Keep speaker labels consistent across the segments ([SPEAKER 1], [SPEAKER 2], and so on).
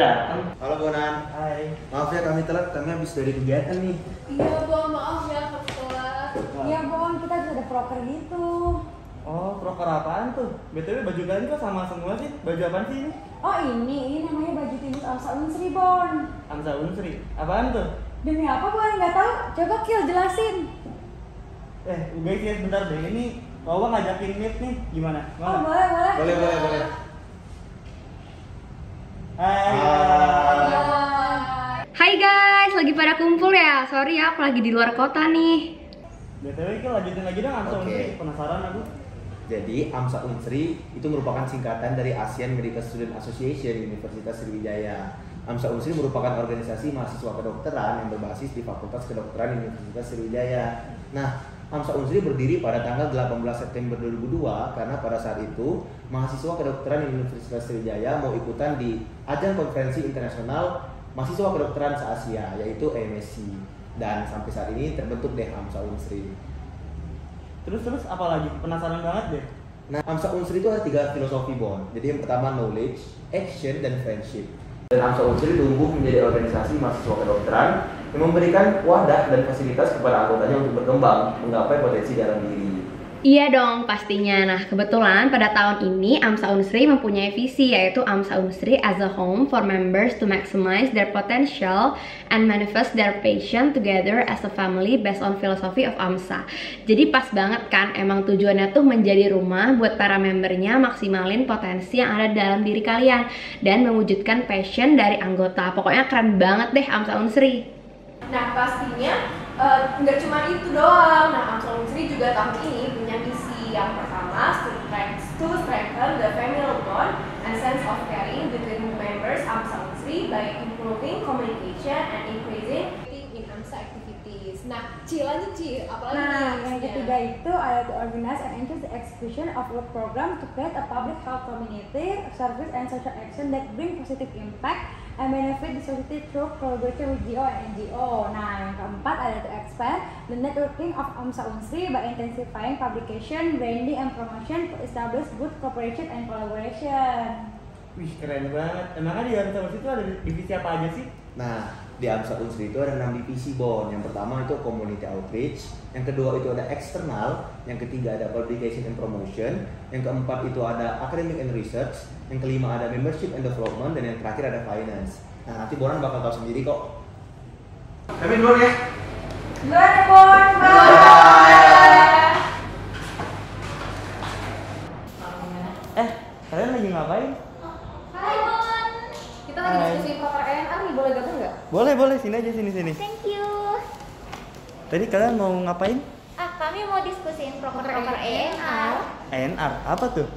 [SPEAKER 1] datang.
[SPEAKER 2] Halo Bonan.
[SPEAKER 1] Hai.
[SPEAKER 2] Maaf ya kami telat, kami habis dari kegiatan nih.
[SPEAKER 3] Iya, Bon, maaf ya kebetulan.
[SPEAKER 4] Iya, Bon, kita harus ada proker gitu.
[SPEAKER 1] Oh, proker apaan tuh? BTW baju kalian kok sama semua sih? Baju apaan sih ini?
[SPEAKER 4] Oh, ini namanya baju timnas Amsa Unsri, Bon.
[SPEAKER 1] Amsa Unsri. Apaan tuh?
[SPEAKER 4] Demi apa, Bon? Nggak tahu? Coba Kil jelasin.
[SPEAKER 1] Guys ya sebentar deh. Ini Wawa ngajakin meet nih. Gimana?
[SPEAKER 4] Oh, boleh.
[SPEAKER 2] Boleh.
[SPEAKER 1] Hai.
[SPEAKER 3] Hai guys, lagi pada kumpul ya? Sorry ya, aku lagi di luar kota nih.
[SPEAKER 1] BTW kita lanjutin lagi dong Amsa
[SPEAKER 2] Oke.
[SPEAKER 1] Unsri. Penasaran aku.
[SPEAKER 2] Jadi AMSA Unsri itu merupakan singkatan dari Asian Medical Student Association Universitas Sriwijaya. AMSA Unsri merupakan organisasi mahasiswa kedokteran yang berbasis di Fakultas Kedokteran Universitas Sriwijaya. Nah, AMSA Unsri berdiri pada tanggal 18 September 2002 karena pada saat itu mahasiswa kedokteran Universitas Sriwijaya mau ikutan di ajang konferensi internasional mahasiswa kedokteran se-Asia yaitu AMSC, dan sampai saat ini terbentuk deh AMSA Unsri.
[SPEAKER 1] Terus apa lagi? Penasaran banget deh.
[SPEAKER 2] Nah, AMSA Unsri itu ada 3 filosofi, Bon. Jadi yang pertama knowledge, action, dan friendship. Dan AMSA Unsri tumbuh menjadi organisasi mahasiswa kedokteran yang memberikan wadah dan fasilitas kepada anggotanya untuk berkembang, menggapai potensi dalam diri.
[SPEAKER 3] Iya dong, pastinya. Nah, kebetulan pada tahun ini AMSA Unsri mempunyai visi, yaitu AMSA Unsri as a home for members to maximize their potential and manifest their passion together as a family based on philosophy of AMSA. Jadi pas banget kan, emang tujuannya tuh menjadi rumah buat para membernya maksimalin potensi yang ada dalam diri kalian dan mewujudkan passion dari anggota. Pokoknya keren banget deh AMSA Unsri.
[SPEAKER 5] Nah, pastinya nggak cuma itu doang. Nah, AMSA Unsri juga tahun ini punya misi yang pertama, to strengthen the family bond and sense of caring between members AMSA Unsri by improving communication and increasing in AMSA activities. Nah, lanjut apalagi
[SPEAKER 4] Nah,
[SPEAKER 5] nih
[SPEAKER 4] yang
[SPEAKER 5] misinya?
[SPEAKER 4] ketiga itu ada to organize and enhance the execution of work program to create a public health community service and social action that bring positive impact and benefit the society through collaboration with GO and NGO. Nah, yang keempat ada to expand the networking of AMSA Unsri by intensifying publication, branding, and promotion to establish good cooperation and collaboration.
[SPEAKER 1] Wih, keren banget. Emangnya di AMSA Unsri itu ada divisi apa aja sih?
[SPEAKER 2] Nah, di AMSA Unsri itu ada 6 divisi, Bon. Yang pertama itu community outreach, yang kedua itu ada external, yang ketiga ada publication and promotion, yang keempat itu ada academic and research, yang kelima ada membership and development, dan yang terakhir ada finance. Nah, nanti Bonan bakal tahu sendiri kok. Kami duluan ya.
[SPEAKER 4] Duluan ya, Bon.
[SPEAKER 1] Kalian lagi ngapain?
[SPEAKER 5] Hai, Bon. Kita lagi
[SPEAKER 1] Hai.
[SPEAKER 5] diskusi proker ENR nih, boleh gabung nggak?
[SPEAKER 1] Boleh, sini aja, sini.
[SPEAKER 6] Thank you.
[SPEAKER 1] Tadi kalian mau ngapain?
[SPEAKER 6] Kami mau diskusiin proker ENR.
[SPEAKER 1] ANR, apa tuh?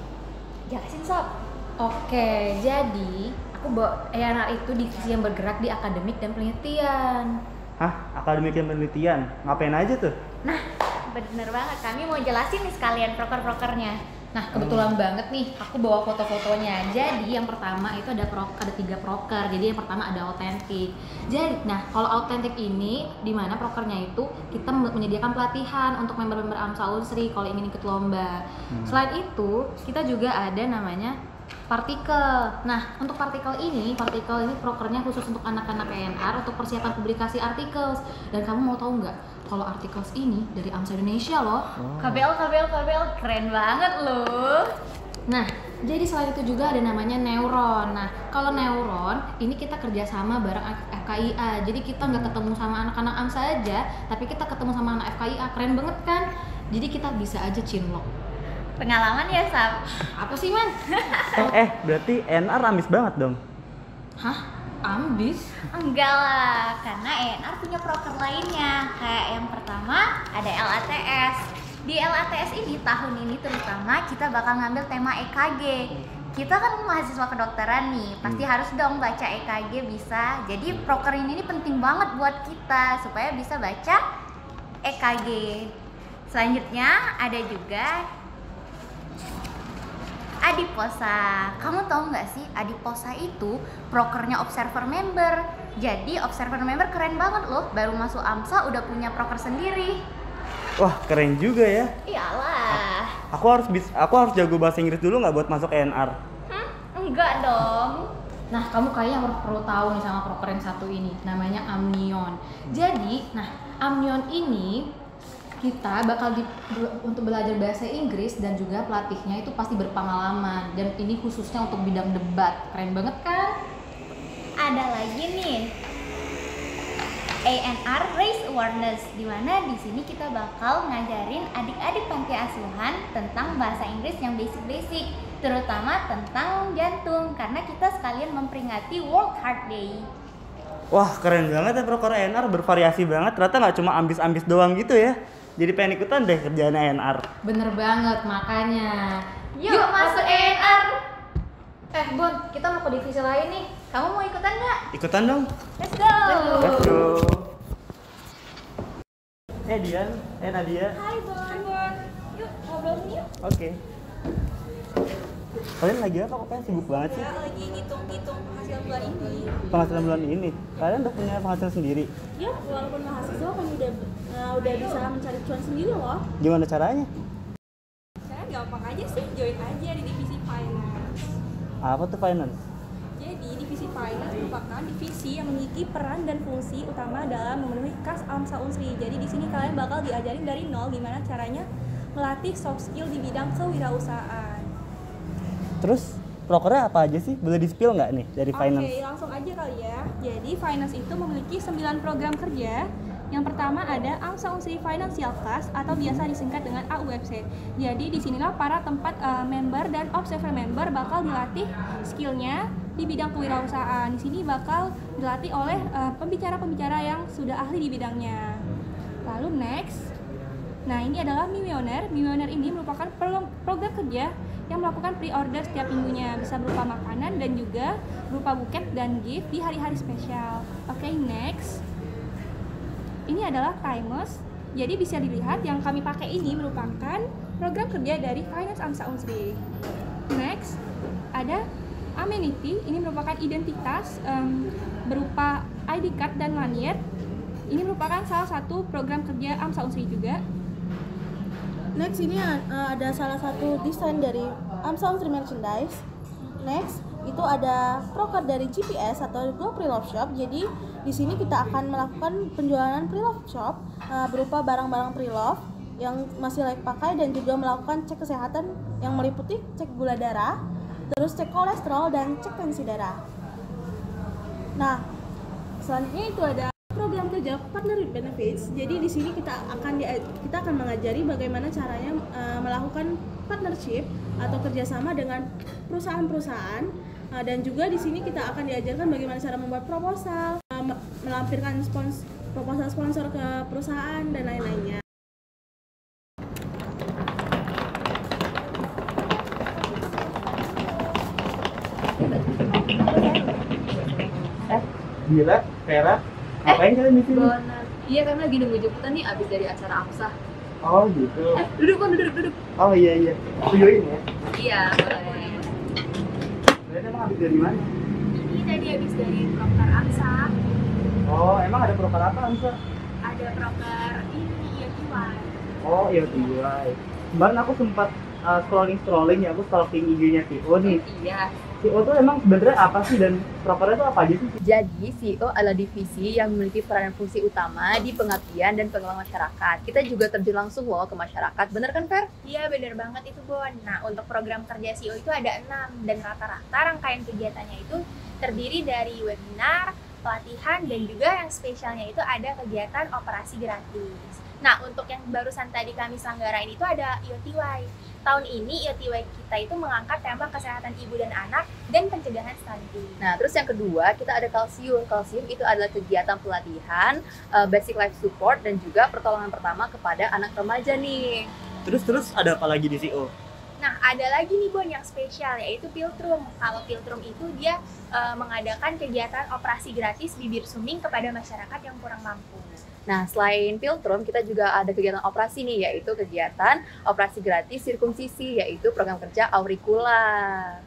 [SPEAKER 6] Jelasin sob.
[SPEAKER 7] Oke, jadi aku bawa ENR itu divisi yang bergerak di akademik dan penelitian.
[SPEAKER 1] Hah? Akademik dan penelitian? Ngapain aja tuh?
[SPEAKER 6] Nah, bener banget. Kami mau jelasin nih sekalian proker-prokernya.
[SPEAKER 7] Nah, kebetulan banget nih, aku bawa foto-fotonya. Jadi yang pertama itu ada 3 proker. Jadi yang pertama ada autentik. Jadi, nah kalau autentik ini di mana prokernya itu kita menyediakan pelatihan untuk member-member AMSA Unsri kalau ingin ikut lomba. Selain itu, kita juga ada namanya partikel. Nah, untuk partikel ini prokernya khusus untuk anak-anak ENR untuk persiapan publikasi artikel. Dan kamu mau tahu nggak? Kalau artikel ini dari AMSA Indonesia loh.
[SPEAKER 6] KBL, keren banget loh.
[SPEAKER 7] Nah, jadi selain itu juga ada namanya neuron. Nah, kalau neuron ini kita kerjasama bareng FKIA. Jadi kita nggak ketemu sama anak-anak AMSA aja, tapi kita ketemu sama anak FKIA. Keren banget kan? Jadi kita bisa aja cinlok.
[SPEAKER 6] Pengalaman ya, Sab?
[SPEAKER 7] Apa sih, Man?
[SPEAKER 1] Berarti ANR amis banget dong.
[SPEAKER 7] Hah? Ambis?
[SPEAKER 6] Enggak lah, karena ENR punya proker lainnya. Kayak yang pertama ada LATS. Di LATS ini tahun ini terutama kita bakal ngambil tema EKG. Kita kan mahasiswa kedokteran nih, pasti harus dong baca EKG bisa. Jadi proker ini penting banget buat kita supaya bisa baca EKG. Selanjutnya ada juga Adiposa. Kamu tahu nggak sih, Adiposa itu prokernya observer member. Jadi observer member keren banget loh, baru masuk AMSA udah punya proker sendiri.
[SPEAKER 1] Wah, keren juga ya.
[SPEAKER 6] Iyalah.
[SPEAKER 1] Aku harus jago bahasa Inggris dulu nggak buat masuk ANR?
[SPEAKER 6] Enggak dong.
[SPEAKER 7] Nah, kamu kayaknya perlu tahu nih sama proker yang satu ini, namanya Amnion. Jadi, nah Amnion ini kita bakal untuk belajar bahasa Inggris dan juga pelatihnya itu pasti berpengalaman dan ini khususnya untuk bidang debat. Keren banget kan?
[SPEAKER 6] Ada lagi nih ANR Race Awareness, di mana di sini kita bakal ngajarin adik-adik panti asuhan tentang bahasa Inggris yang basic-basic, terutama tentang jantung karena kita sekalian memperingati World Heart Day.
[SPEAKER 1] Wah, keren banget ya proker ANR, bervariasi banget. Ternyata nggak cuma ambis-ambis doang gitu ya. Jadi pengen ikutan deh kerjaan ANR.
[SPEAKER 7] Bener banget, makanya
[SPEAKER 6] Yuk masuk ANR.
[SPEAKER 7] Bon, kita mau ke divisi lain nih. Kamu mau ikutan nggak?
[SPEAKER 1] Ikutan dong.
[SPEAKER 6] Let's go.
[SPEAKER 1] Let's go. Dian, Nadia.
[SPEAKER 4] Hai Bon. Yuk ngobrol yuk.
[SPEAKER 1] Oke. Kalian lagi apa? Kok kalian sibuk banget sih?
[SPEAKER 4] Ya, lagi ngitung-ngitung hasil bulan ini.
[SPEAKER 1] Penghasilan bulan ini. Kalian udah punya penghasilan sendiri?
[SPEAKER 4] Ya, walaupun mahasiswa kan udah bisa mencari cuan sendiri loh.
[SPEAKER 1] Gimana caranya?
[SPEAKER 4] Caranya gampang aja sih, join aja di divisi finance.
[SPEAKER 1] Apa tuh finance?
[SPEAKER 4] Jadi, divisi finance merupakan divisi yang memiliki peran dan fungsi utama dalam memenuhi kas AMSA Unsri. Jadi di sini kalian bakal diajarin dari nol gimana caranya melatih soft skill di bidang kewirausahaan.
[SPEAKER 1] Terus prokernya apa aja sih? Boleh di-spill nggak nih dari finance?
[SPEAKER 4] Oke, langsung aja kali ya. Jadi finance itu memiliki 9 program kerja. Yang pertama ada AMSA Unsri Financial Class atau biasa disingkat dengan AUFC. Jadi disinilah para tempat member dan observer member bakal dilatih skillnya di bidang kewirausahaan. Di sini bakal dilatih oleh pembicara-pembicara yang sudah ahli di bidangnya. Lalu next, nah ini adalah Mimioner. Mimioner ini merupakan program kerja yang melakukan pre-order setiap minggunya, bisa berupa makanan dan juga berupa buket dan gift di hari-hari spesial. Oke, next. Ini adalah Timers. Jadi bisa dilihat yang kami pakai ini merupakan program kerja dari Finance AMSA Unsri. Next, ada Amenity. Ini merupakan identitas berupa ID card dan lanyard. Ini merupakan salah satu program kerja AMSA Unsri juga.
[SPEAKER 8] Next ini ada salah satu desain dari AMSA Unsri Merchandise. Next itu ada proker dari GPS atau Go Pre-Love Shop. Jadi di sini kita akan melakukan penjualan pre-love shop berupa barang-barang pre-love yang masih layak pakai dan juga melakukan cek kesehatan yang meliputi cek gula darah, terus cek kolesterol dan cek tensi darah. Nah, selanjutnya itu ada program kerja partner with benefits. Jadi di sini kita akan mengajari bagaimana caranya melakukan partnership atau kerjasama dengan perusahaan-perusahaan, dan juga di sini kita akan diajarkan bagaimana cara membuat proposal, melampirkan proposal sponsor ke perusahaan dan lain-lainnya.
[SPEAKER 1] Bila, Vera, ngapain kalian di sini?
[SPEAKER 9] Iya, karena lagi nunggu jemputan nih abis dari acara AMSA.
[SPEAKER 1] Oh gitu.
[SPEAKER 9] Duduk Bon, duduk.
[SPEAKER 1] Oh iya. Aku join ya.
[SPEAKER 9] Iya, boleh.
[SPEAKER 1] Kalian emang habis dari mana?
[SPEAKER 6] Ini tadi habis dari proker AMSA.
[SPEAKER 1] Oh, emang ada proker apa Amsa?
[SPEAKER 6] Ada proker ini IOTY.
[SPEAKER 1] Oh iya TY. Kemarin aku sempat scrolling ya, aku stalking IG-nya Tio nih.
[SPEAKER 9] Iya.
[SPEAKER 1] Tio tuh emang sebenarnya apa sih dan prokernya tuh apa aja sih?
[SPEAKER 9] Jadi CEO adalah divisi yang memiliki peran dan fungsi utama di pengabdian dan pengembangan masyarakat. Kita juga terjun langsung loh ke masyarakat, bener kan Fer?
[SPEAKER 6] Iya, bener banget itu Bon. Nah, untuk program kerja CEO itu ada 6 dan rata-rata rangkaian kegiatannya itu terdiri dari webinar, pelatihan, dan juga yang spesialnya itu ada kegiatan operasi gratis. Nah, untuk yang barusan tadi kami selenggarain itu ada IOTY. Tahun ini IOTY kita itu mengangkat tema kesehatan ibu dan anak dan pencegahan stunting.
[SPEAKER 9] Nah, terus yang kedua kita ada kalsium. Kalsium itu adalah kegiatan pelatihan, basic life support, dan juga pertolongan pertama kepada anak remaja nih.
[SPEAKER 1] Terus ada apa lagi di CO?
[SPEAKER 6] Nah, ada lagi nih Bon yang spesial, yaitu Piltrum. Kalau Piltrum itu dia mengadakan kegiatan operasi gratis bibir suming kepada masyarakat yang kurang mampu.
[SPEAKER 9] Nah, selain Piltrum, kita juga ada kegiatan operasi nih, yaitu kegiatan operasi gratis sirkumsisi, yaitu program kerja auricula.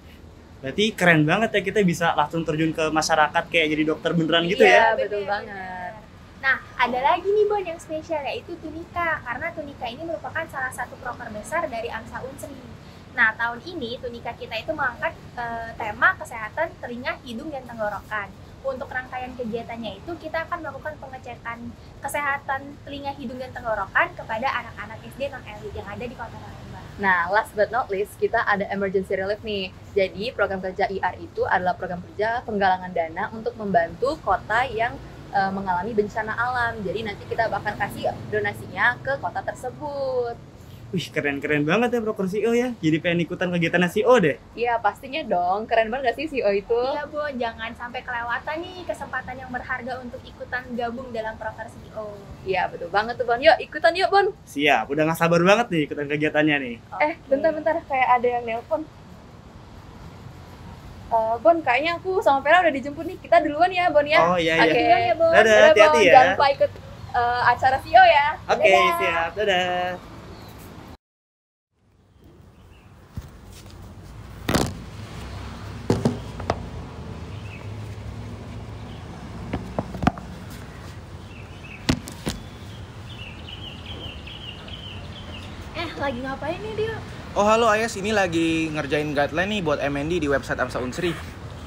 [SPEAKER 1] Berarti keren banget ya, kita bisa langsung terjun ke masyarakat kayak jadi dokter beneran gitu ya?
[SPEAKER 9] Iya, betul banget.
[SPEAKER 6] Nah, ada lagi nih Bon yang spesial, yaitu Tunika. Karena Tunika ini merupakan salah satu proker besar dari AMSA Unsri.
[SPEAKER 10] Nah, tahun ini Tunika kita itu mengangkat tema kesehatan telinga, hidung, dan tenggorokan. Untuk rangkaian kegiatannya itu kita akan melakukan pengecekan kesehatan telinga, hidung, dan tenggorokan kepada anak-anak SD non-elit yang ada di Kota Palembang.
[SPEAKER 9] Nah, last but not least, kita ada emergency relief nih. Jadi, program kerja IR itu adalah program kerja penggalangan dana untuk membantu kota yang mengalami bencana alam. Jadi, nanti kita bakal kasih donasinya ke kota tersebut.
[SPEAKER 1] Wih, keren-keren banget ya proker CEO ya. Jadi pengen ikutan kegiatan CEO deh.
[SPEAKER 9] Iya, pastinya dong. Keren banget gak sih CEO itu?
[SPEAKER 10] Iya, Bon. Jangan sampai kelewatan nih kesempatan yang berharga untuk ikutan gabung dalam proker CEO.
[SPEAKER 9] Iya, betul banget tuh, Bon. Yuk, ikutan yuk, Bon.
[SPEAKER 1] Siap, udah gak sabar banget nih ikutan kegiatannya nih.
[SPEAKER 9] Bentar-bentar. Kayak ada yang nelpon. Bon, kayaknya aku sama Vera udah dijemput nih. Kita duluan ya, Bon ya.
[SPEAKER 1] Oh iya, iya.
[SPEAKER 9] Oke,
[SPEAKER 10] ya, Bon.
[SPEAKER 1] Dadah, hati-hati
[SPEAKER 9] Bon.
[SPEAKER 1] ya.
[SPEAKER 9] Jangan lupa ikut acara CEO ya.
[SPEAKER 1] Oke,
[SPEAKER 9] Dadah.
[SPEAKER 1] siap. Dadah.
[SPEAKER 10] Lagi ngapain nih, Dio?
[SPEAKER 11] Oh halo Ayas, ini lagi ngerjain guideline nih buat MND di website AMSA Unsri.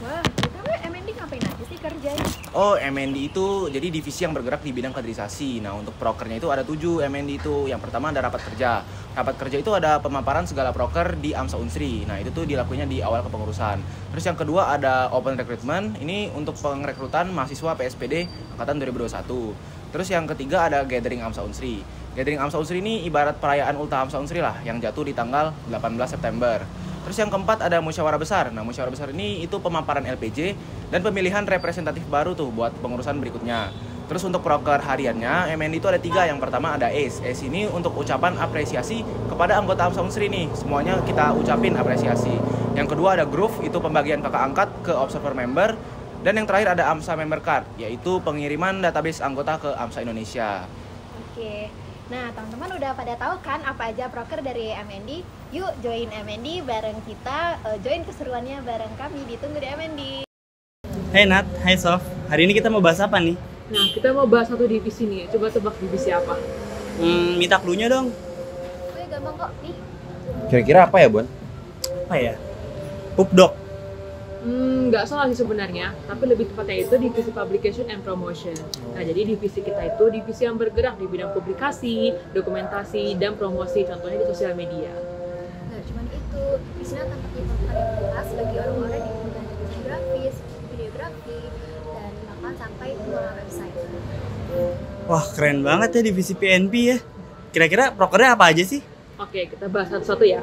[SPEAKER 10] Wah, BTW MND ngapain aja sih kerjanya?
[SPEAKER 11] Oh, MND itu jadi divisi yang bergerak di bidang kaderisasi. Nah, untuk prokernya itu ada 7 MND itu. Yang pertama ada rapat kerja. Rapat kerja itu ada pemaparan segala proker di AMSA Unsri. Nah, itu tuh dilakukannya di awal kepengurusan. Terus yang kedua ada open recruitment. Ini untuk pengrekrutan mahasiswa PSPD angkatan 2021. Terus yang ketiga ada gathering AMSA Unsri. Gathering AMSA Unsri ini ibarat perayaan Ulta AMSA Unsri lah, yang jatuh di tanggal 18 September. Terus yang keempat ada musyawarah besar. Nah, musyawarah besar ini itu pemaparan LPJ dan pemilihan representatif baru tuh buat pengurusan berikutnya. Terus untuk proker hariannya, MND itu ada 3. Yang pertama ada ACE. ACE ini untuk ucapan apresiasi kepada anggota AMSA Unsri nih. Semuanya kita ucapin apresiasi. Yang kedua ada Groove, itu pembagian kakak angkat ke observer member. Dan yang terakhir ada AMSA Member Card, yaitu pengiriman database anggota ke AMSA Indonesia.
[SPEAKER 10] Oke. Nah, teman-teman udah pada tahu kan apa aja proker dari MND? Yuk join MND bareng kita, join keseruannya bareng kami, ditunggu di MND.
[SPEAKER 1] Hai Nat, hai Sof. Hari ini kita mau bahas apa nih?
[SPEAKER 12] Nah, kita mau bahas satu divisi nih. Coba tebak divisi apa?
[SPEAKER 1] Minta clue-nya dong.
[SPEAKER 10] Gue gampang kok, nih.
[SPEAKER 11] Kira-kira apa ya, Bon?
[SPEAKER 1] Apa ya? Pupdok.
[SPEAKER 12] Nggak salah sih sebenarnya, tapi lebih tepatnya itu divisi Publication and Promotion. Nah, jadi divisi kita itu divisi yang bergerak di bidang publikasi, dokumentasi, dan promosi, contohnya di sosial media.
[SPEAKER 10] Nah, cuman itu, di sini akan menjadi tempat yang jelas bagi orang-orang di bidang grafis, videografi, dan bahkan sampai pengelola website.
[SPEAKER 1] Wah, keren banget ya divisi PNP ya. Kira-kira prokernya apa aja sih?
[SPEAKER 12] Oke, kita bahas satu-satu ya.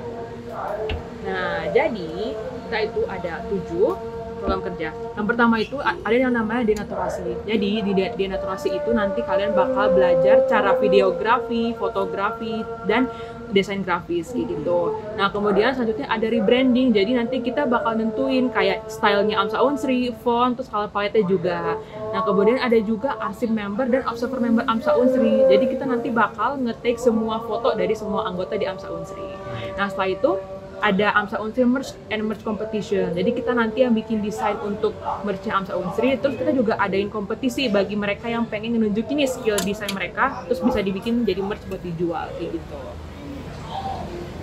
[SPEAKER 12] Nah, jadi kita itu ada 7 program kerja. Yang pertama itu ada yang namanya denaturasi. Jadi di denaturasi itu nanti kalian bakal belajar cara videografi, fotografi, dan desain grafis gitu. Nah, kemudian selanjutnya ada rebranding. Jadi nanti kita bakal nentuin kayak stylenya AMSA Unsri, font, terus color palette juga. Nah, kemudian ada juga arsip member dan observer member AMSA Unsri. Jadi kita nanti bakal nge-take semua foto dari semua anggota di AMSA Unsri. Nah, setelah itu ada AMSA Unsri Merch and Merch Competition. Jadi kita nanti yang bikin desain untuk merchnya AMSA Unsri, terus kita juga adain kompetisi bagi mereka yang pengen nunjukin nih skill desain mereka, terus bisa dibikin jadi merch buat dijual kayak gitu.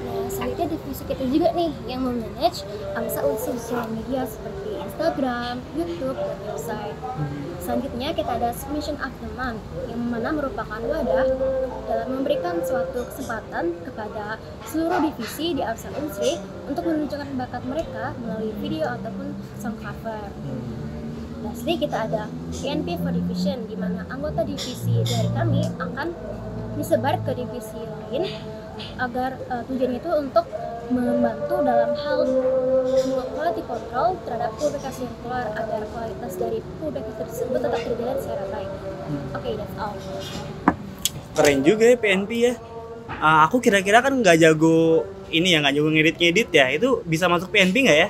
[SPEAKER 10] Nah, selanjutnya divisi kita juga nih yang memanage AMSA Unsri sosial media seperti Instagram, YouTube, dan website. Selanjutnya kita ada Submission of the Month yang mana merupakan wadah dalam memberikan suatu kesempatan kepada seluruh divisi di AMSA Unsri untuk menunjukkan bakat mereka melalui video ataupun song cover. Lastly, kita ada PNP for Division di mana anggota divisi dari kami akan disebar ke divisi lain agar tujuannya itu untuk membantu dalam hal quality control terhadap publikasi yang keluar agar kualitas dari publikasi tersebut tetap terjalan secara baik. Oke, that's all.
[SPEAKER 1] Keren juga ya PNP ya. Aku kira-kira kan nggak jago ini ya, nggak jago ngedit ya. Itu bisa masuk PNP nggak ya?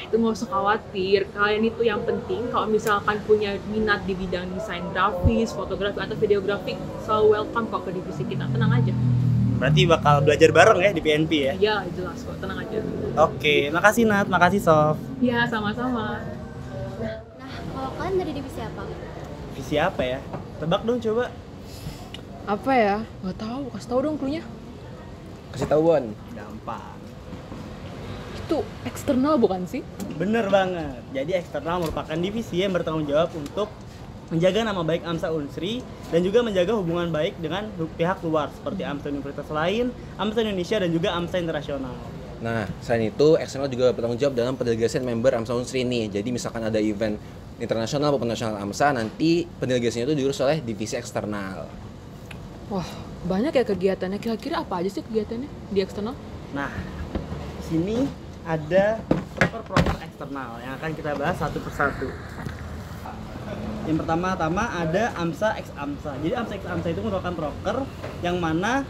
[SPEAKER 12] Itu nggak usah khawatir. Kalian itu yang penting kalau misalkan punya minat di bidang desain grafis, fotografi, atau videografi, selalu welcome kok ke divisi kita. Tenang aja.
[SPEAKER 1] Berarti bakal belajar bareng ya di PNP ya?
[SPEAKER 12] Iya, jelas kok. Tenang aja.
[SPEAKER 1] Oke, makasih Nat, makasih Sof.
[SPEAKER 12] Iya, sama-sama.
[SPEAKER 10] Nah, kalau kalian dari divisi apa?
[SPEAKER 1] Divisi apa ya? Tebak dong coba.
[SPEAKER 12] Apa ya? Nggak tahu. Kasih tahu dong clue-nya.
[SPEAKER 11] Kasih tahu, Bon.
[SPEAKER 1] Gampang.
[SPEAKER 12] itu eksternal bukan sih?
[SPEAKER 1] Bener banget. Jadi eksternal merupakan divisi yang bertanggung jawab untuk menjaga nama baik AMSA Unsri dan juga menjaga hubungan baik dengan pihak luar seperti AMSA universitas lain, AMSA Indonesia dan juga AMSA internasional.
[SPEAKER 13] Nah, selain itu, eksternal juga bertanggung jawab dalam pendelegasian member AMSA Unsri nih. Jadi misalkan ada event internasional maupun nasional AMSA, nanti pendelegasinya itu diurus oleh divisi eksternal.
[SPEAKER 12] Wah, banyak ya kegiatannya. Kira-kira apa aja sih kegiatannya di eksternal?
[SPEAKER 1] Nah, di sini ada proker eksternal yang akan kita bahas satu persatu. Yang pertama-tama ada AMSA X AMSA. Jadi AMSA X AMSA itu merupakan proker yang mana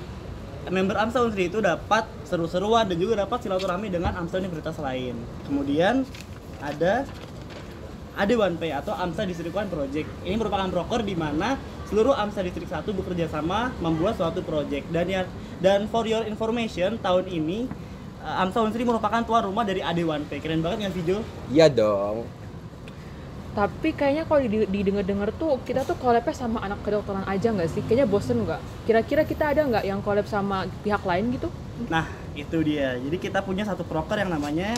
[SPEAKER 1] member AMSA Unsri itu dapat seru-seruan dan juga dapat silaturahmi dengan AMSA universitas lain. Kemudian ada AD1P atau AMSA District 1 Project. Ini merupakan proker di mana seluruh AMSA Distrik 1 bekerja sama membuat suatu project. Dan for your information, tahun ini AMSA Unsri merupakan tuan rumah dari AD1P. Keren banget nggak sih, Jo?
[SPEAKER 13] Iya dong.
[SPEAKER 12] Tapi kayaknya kalau didengar-dengar tuh kita tuh collab-nya sama anak kedokteran aja nggak sih? Kayaknya bosen nggak? Kira-kira kita ada nggak yang collab sama pihak lain gitu?
[SPEAKER 1] Nah, itu dia. Jadi kita punya satu proker yang namanya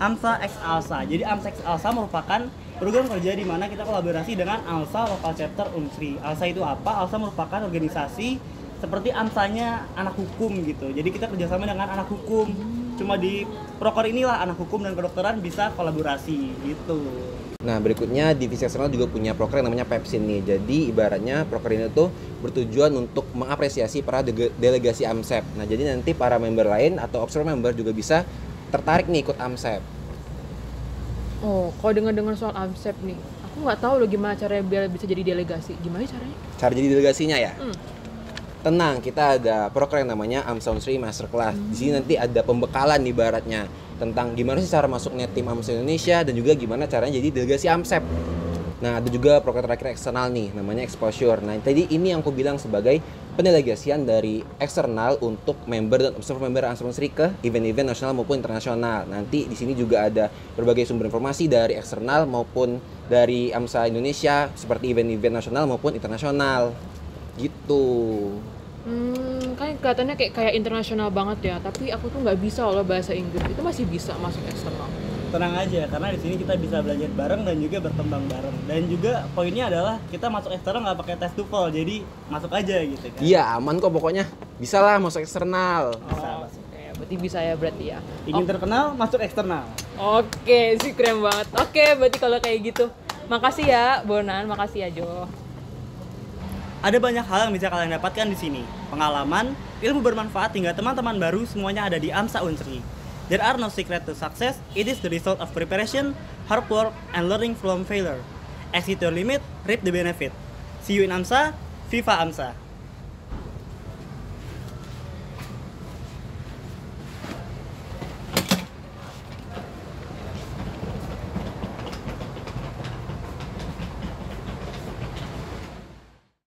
[SPEAKER 1] AMSA X ALSA. Jadi AMSA X ALSA merupakan program kerja di mana kita kolaborasi dengan ALSA Local Chapter Unsri. ALSA itu apa? ALSA merupakan organisasi seperti AMSA-nya anak hukum gitu. Jadi kita kerjasama dengan anak hukum. Cuma di proker inilah anak hukum dan kedokteran bisa kolaborasi gitu.
[SPEAKER 13] Nah, berikutnya divisi eksternal juga punya proker yang namanya PEPSIN nih. Jadi ibaratnya proker ini tuh bertujuan untuk mengapresiasi para delegasi AMSEP. Nah, jadi nanti para member lain atau observer member juga bisa tertarik nih ikut AMSEP.
[SPEAKER 12] Oh, kalau dengar-dengar soal AMSEP nih, aku nggak tahu loh gimana caranya biar bisa jadi delegasi. Gimana caranya?
[SPEAKER 13] Cara jadi delegasinya ya? Tenang, kita ada proker yang namanya AMSA Unsri Masterclass. Di sini nanti ada pembekalan ibaratnya tentang gimana sih cara masuknya tim AMSA Indonesia dan juga gimana caranya jadi delegasi AMSEP. Nah, ada juga proker terakhir eksternal nih, namanya Exposure. Nah, tadi ini yang aku bilang sebagai pendelegasian dari eksternal untuk member dan observer member AMSA Unsri ke event-event nasional maupun internasional. Nanti di sini juga ada berbagai sumber informasi dari eksternal maupun dari AMSA Indonesia seperti event-event nasional maupun internasional. Gitu.
[SPEAKER 12] Kan kelihatannya kayak internasional banget ya, tapi aku tuh nggak bisa loh bahasa Inggris. Itu masih bisa masuk eksternal.
[SPEAKER 1] Tenang aja, karena di sini kita bisa belajar bareng dan juga berkembang bareng. Dan juga poinnya adalah kita masuk eksternal nggak pakai tes TOEFL, jadi masuk aja gitu kan.
[SPEAKER 13] Iya, aman kok pokoknya. Bisa lah masuk eksternal.
[SPEAKER 12] Berarti bisa ya berarti ya.
[SPEAKER 1] Ingin terkenal, masuk eksternal.
[SPEAKER 12] Oke, sih keren banget. Oke, berarti kalau kayak gitu. Makasih ya, Bonan. Makasih ya, Jo.
[SPEAKER 1] Ada banyak hal yang bisa kalian dapatkan di sini. Pengalaman, ilmu bermanfaat hingga teman-teman baru semuanya ada di AMSA Unsri. There are no secret to success. It is the result of preparation, hard work, and learning from failure. Exceed your limit, reap the benefit. See you in AMSA, Viva AMSA.